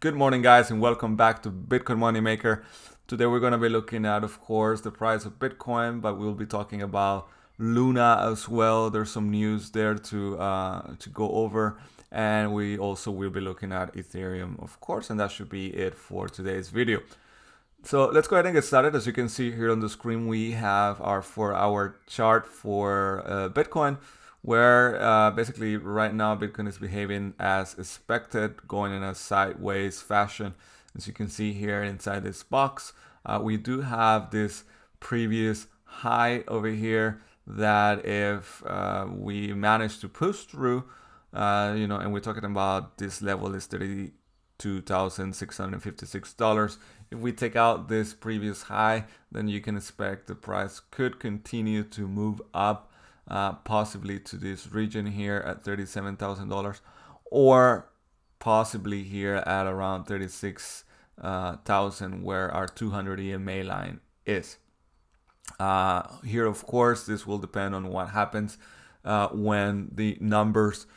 Good morning, guys, and welcome back to Bitcoin Moneymaker. Today we're going to be looking at, of course, the price of Bitcoin, but we'll be talking about Luna as well. There's some news there to go over, and we also will be looking at Ethereum, of course, and that should be it for today's video. So let's go ahead and get started. As you can see here on the screen, we have our 4-hour chart for Bitcoin, where basically right now Bitcoin is behaving as expected, going in a sideways fashion. As you can see here inside this box, we do have this previous high over here that if we manage to push through, and we're talking about this level is $32,656. If we take out this previous high, then you can expect the price could continue to move up, possibly to this region here at $37,000, or possibly here at around 36,000, where our 200 EMA line is. Here, of course, this will depend on what happens when the numbers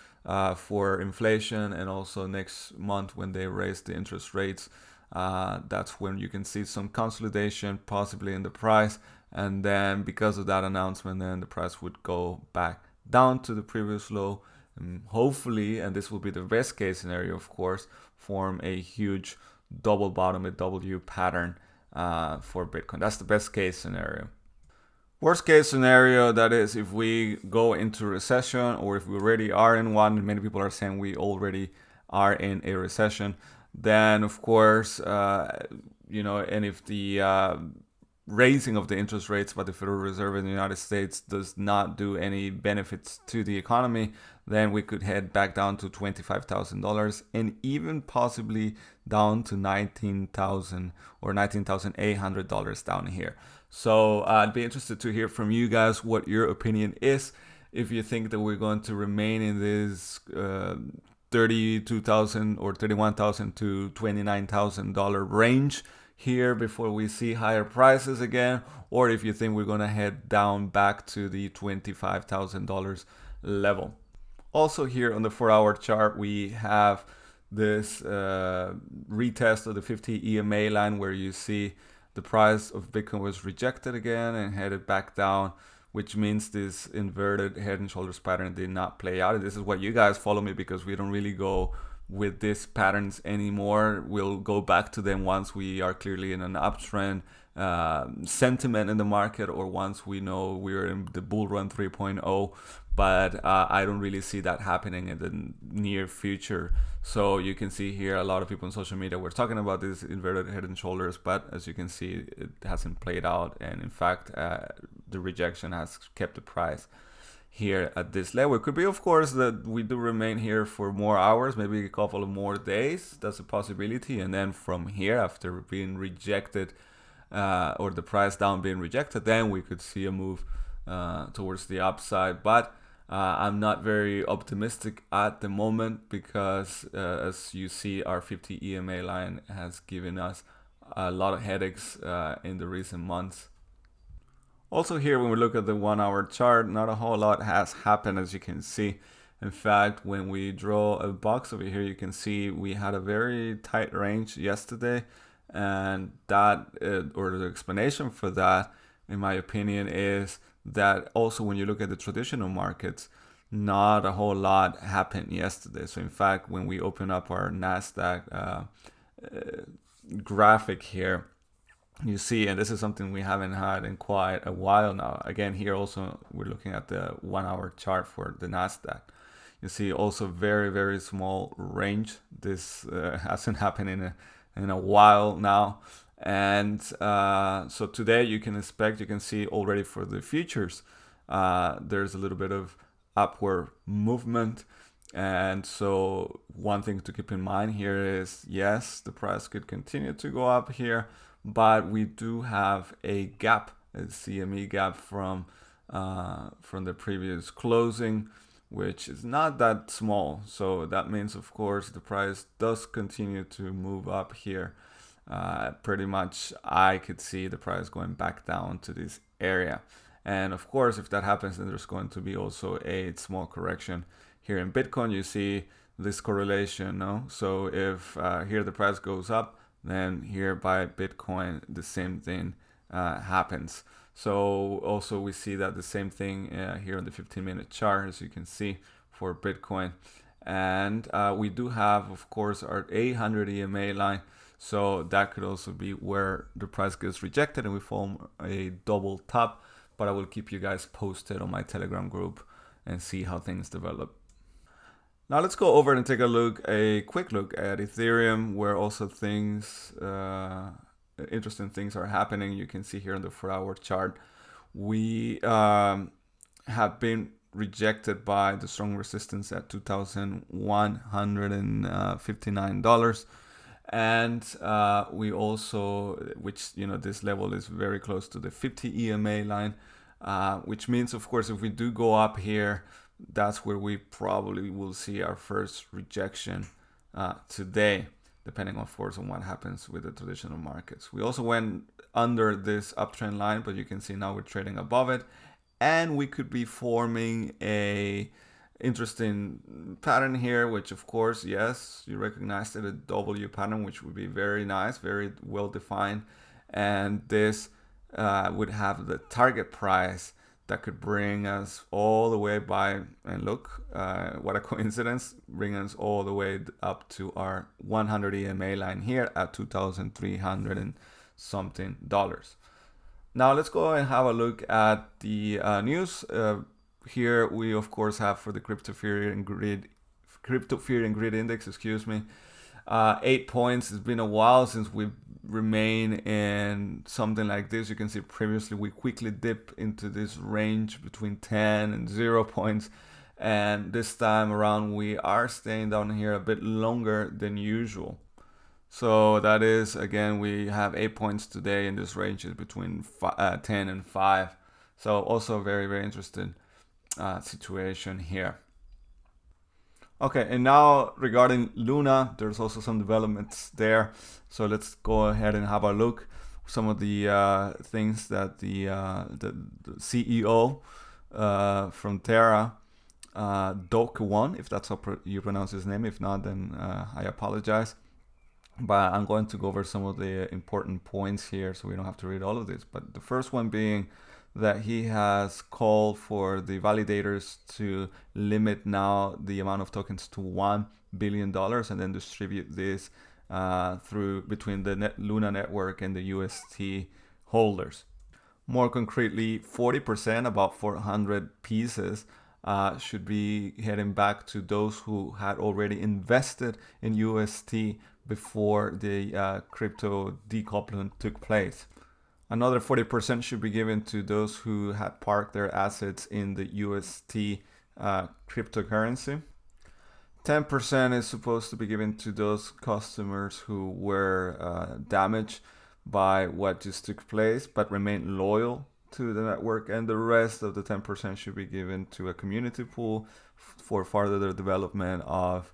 for inflation, and also next month when they raise the interest rates. That's when you can see some consolidation possibly in the price, and then because of that announcement, then the price would go back down to the previous low, and hopefully, and this will be the best case scenario, of course, form a huge double bottom, a W pattern for Bitcoin. That's the best case scenario. Worst case scenario, that is if we go into recession, or if we already are in one. Many people are saying we already are in a recession. Then, of course, and if the raising of the interest rates by the Federal Reserve in the United States does not do any benefits to the economy, then we could head back down to $25,000, and even possibly down to $19,000 or $19,800 down here. So I'd be interested to hear from you guys what your opinion is. If you think that we're going to remain in this $32,000 or $31,000 to $29,000 range here before we see higher prices again, or if you think we're going to head down back to the $25,000 level. Also here on the 4-hour chart, we have this retest of the 50 EMA line, where you see the price of Bitcoin was rejected again and headed back down, which means this inverted head and shoulders pattern did not play out. And this is what you guys follow me, because we don't really go with these patterns anymore. We'll go back to them once we are clearly in an uptrend sentiment in the market, or once we know we're in the bull run 3.0. But I don't really see that happening in the near future. So you can see here a lot of people on social media were talking about this inverted head and shoulders, but as you can see, it hasn't played out. And in fact, the rejection has kept the price here at this level. It could be, of course, that we do remain here for more hours, maybe a couple of more days. That's a possibility. And then from here, after being rejected, or the price down being rejected, then we could see a move towards the upside. But I'm not very optimistic at the moment, because as you see, our 50 EMA line has given us a lot of headaches in the recent months. Also here, when we look at the 1-hour chart, not a whole lot has happened, as you can see. In fact, when we draw a box over here, you can see we had a very tight range yesterday, and that, or the explanation for that, in my opinion, is that also when you look at the traditional markets, not a whole lot happened yesterday. So in fact, when we open up our NASDAQ graphic here, you see, and this is something we haven't had in quite a while now. Again, here also we're looking at the 1-hour chart for the NASDAQ. You see also very, very small range. This hasn't happened in a while now. And so today you can see already for the futures, there's a little bit of upward movement. And so one thing to keep in mind here is, yes, the price could continue to go up here, but we do have a gap, a CME gap from the previous closing, which is not that small. So that means, of course, the price does continue to move up here. Pretty much I could see the price going back down to this area. And of course, if that happens, then there's going to be also a small correction here in Bitcoin. You see this correlation, no? So if here the price goes up, then here by Bitcoin the same thing happens. So also we see that the same thing here on the 15-minute chart, as you can see, for Bitcoin. And we do have, of course, our 800 EMA line. So that could also be where the price gets rejected and we form a double top. But I will keep you guys posted on my Telegram group and see how things develop. Now let's go over and take a quick look at Ethereum, where also things, interesting things are happening. You can see here on the 4-hour chart, we have been rejected by the strong resistance at $2,159. And we also, which, you know, this level is very close to the 50 EMA line, which means, of course, if we do go up here, that's where we probably will see our first rejection today, depending, of course, on what happens with the traditional markets. We also went under this uptrend line, but you can see now we're trading above it, and we could be forming a interesting pattern here, which, of course, yes, you recognized it, a W pattern, which would be very nice, very well defined, and this would have the target price that could bring us all the way by, and look, what a coincidence, bring us all the way up to our 100 EMA line here at $2,300 and something dollars. Now let's go and have a look at the news. Here we, of course, have for the crypto fear and greed index, 8 points. It's been a while since we've remained in something like this. You can see previously we quickly dip into this range between 10 and 0 points, and this time around we are staying down here a bit longer than usual. So that is, again, we have 8 points today, and this range is between 10 and 5. So also very, very interesting situation here. Okay, and now regarding Luna, there's also some developments there. So let's go ahead and have a look. Some of the things that the CEO from Terra, Dokwon, if that's how you pronounce his name. If not, then I apologize. But I'm going to go over some of the important points here so we don't have to read all of this. But the first one being that he has called for the validators to limit now the amount of tokens to $1 billion and then distribute this through between the Luna network and the UST holders. More concretely, 40%, about 400 pieces, should be heading back to those who had already invested in UST before the crypto decoupling took place. Another 40% should be given to those who had parked their assets in the UST cryptocurrency. 10% is supposed to be given to those customers who were damaged by what just took place but remain loyal to the network, and the rest of the 10% should be given to a community pool for further development of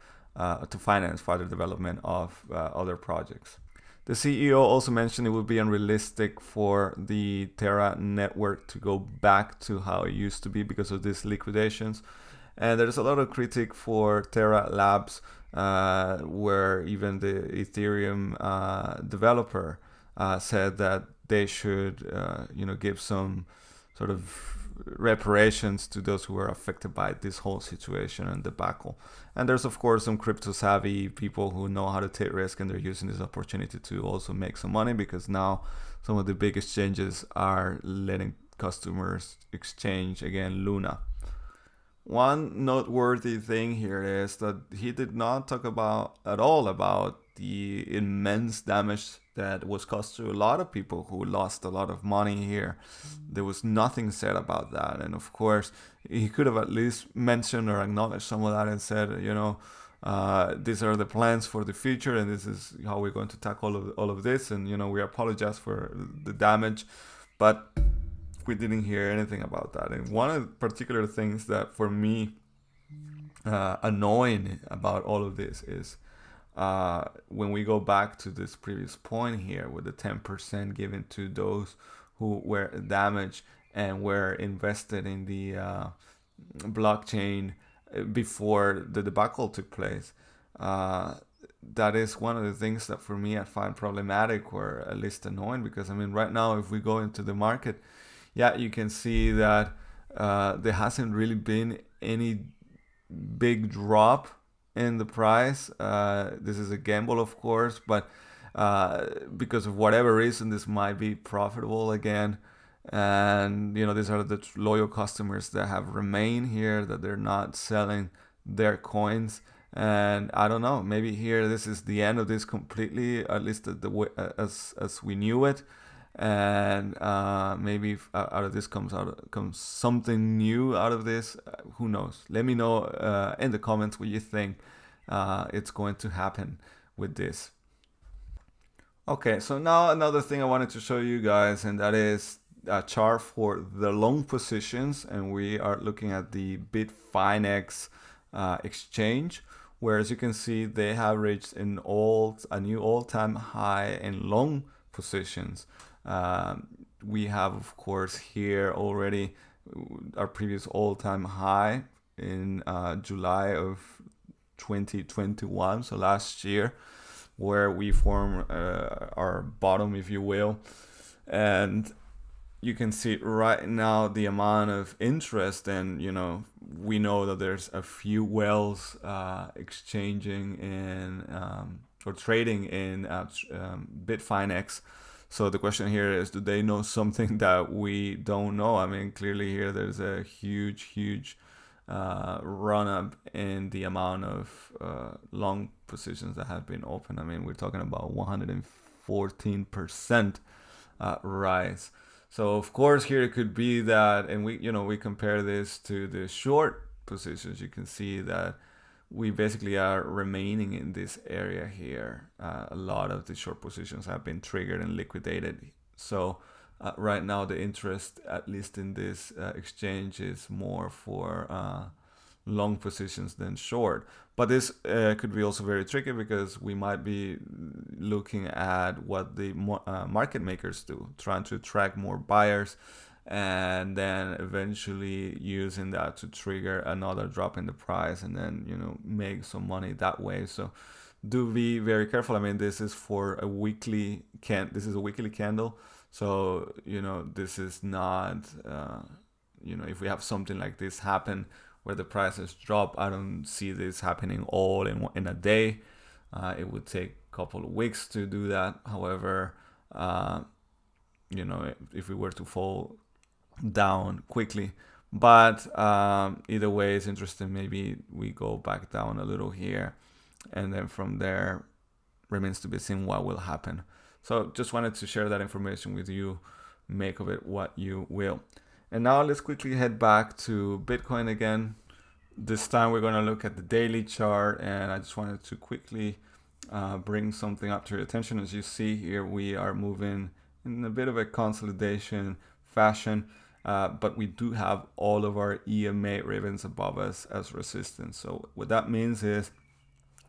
to finance further development of other projects. The CEO also mentioned it would be unrealistic for the Terra network to go back to how it used to be because of these liquidations. And there's a lot of critique for Terra Labs, where even the Ethereum developer said that they should, give some sort of reparations to those who were affected by this whole situation and debacle. And there's, of course, some crypto savvy people who know how to take risk, and they're using this opportunity to also make some money, because now some of the big exchanges are letting customers exchange again Luna. One noteworthy thing here is that he did not talk at all about the immense damage that was caused to a lot of people who lost a lot of money here. There was nothing said about that. And of course, he could have at least mentioned or acknowledged some of that and said, these are the plans for the future, and this is how we're going to tackle all of this. And, we apologize for the damage. But we didn't hear anything about that. And one of the particular things that for me annoying about all of this is when we go back to this previous point here with the 10% given to those who were damaged and were invested in the blockchain before the debacle took place. that is one of the things that for me I find problematic or at least annoying, because I mean right now if we go into the market, yeah, you can see that there hasn't really been any big drop in the price. This is a gamble, of course, but because of whatever reason, this might be profitable again. And these are the loyal customers that have remained here, that they're not selling their coins. And I don't know, maybe here this is the end of this completely, at least the way as we knew it. And maybe if out of this comes something new out of this. Who knows? Let me know in the comments what you think it's going to happen with this. Okay, so now another thing I wanted to show you guys, and that is a chart for the long positions, and we are looking at the Bitfinex exchange, where as you can see they have reached a new all-time high in long positions. We have, of course, here already our previous all-time high in July of 2021, so last year, where we form our bottom, if you will. And you can see right now the amount of interest, and we know that there's a few whales exchanging in or trading in Bitfinex. So the question here is, do they know something that we don't know? I mean, clearly here there's a huge run up in the amount of long positions that have been open. I mean, we're talking about 114% rise. So of course here it could be that, and we compare this to the short positions. You can see that we basically are remaining in this area here. A lot of the short positions have been triggered and liquidated. So right now the interest, at least in this exchange, is more for long positions than short. But this could be also very tricky, because we might be looking at what the market makers do, trying to attract more buyers, and then eventually using that to trigger another drop in the price, and then make some money that way. So do be very careful. I mean, this is for a weekly this is a weekly candle, so this is not if we have something like this happen where the prices drop, I don't see this happening all in a day. It would take a couple of weeks to do that. However, if we were to fall down quickly, but either way, it's interesting. Maybe we go back down a little here, and then from there remains to be seen what will happen. So just wanted to share that information with you. Make of it what you will. And now let's quickly head back to Bitcoin again. This time we're going to look at the daily chart, and I just wanted to quickly bring something up to your attention. As you see here, we are moving in a bit of a consolidation fashion, but we do have all of our EMA ribbons above us as resistance. So what that means is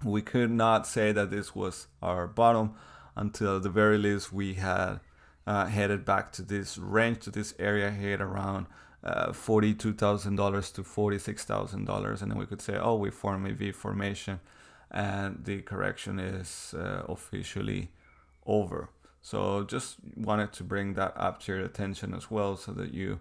we could not say that this was our bottom until at the very least we had headed back to this range, to this area here around $42,000 to $46,000, and then we could say, oh, we form a V formation and the correction is officially over. So just wanted to bring that up to your attention as well, so that you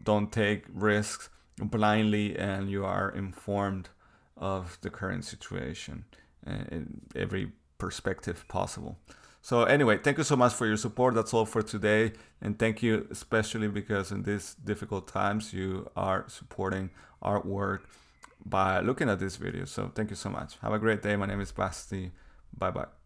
don't take risks blindly, and you are informed of the current situation in every perspective possible. So anyway, thank you so much for your support. That's all for today. And thank you especially because in these difficult times, you are supporting our work by looking at this video. So thank you so much. Have a great day. My name is Basti. Bye-bye.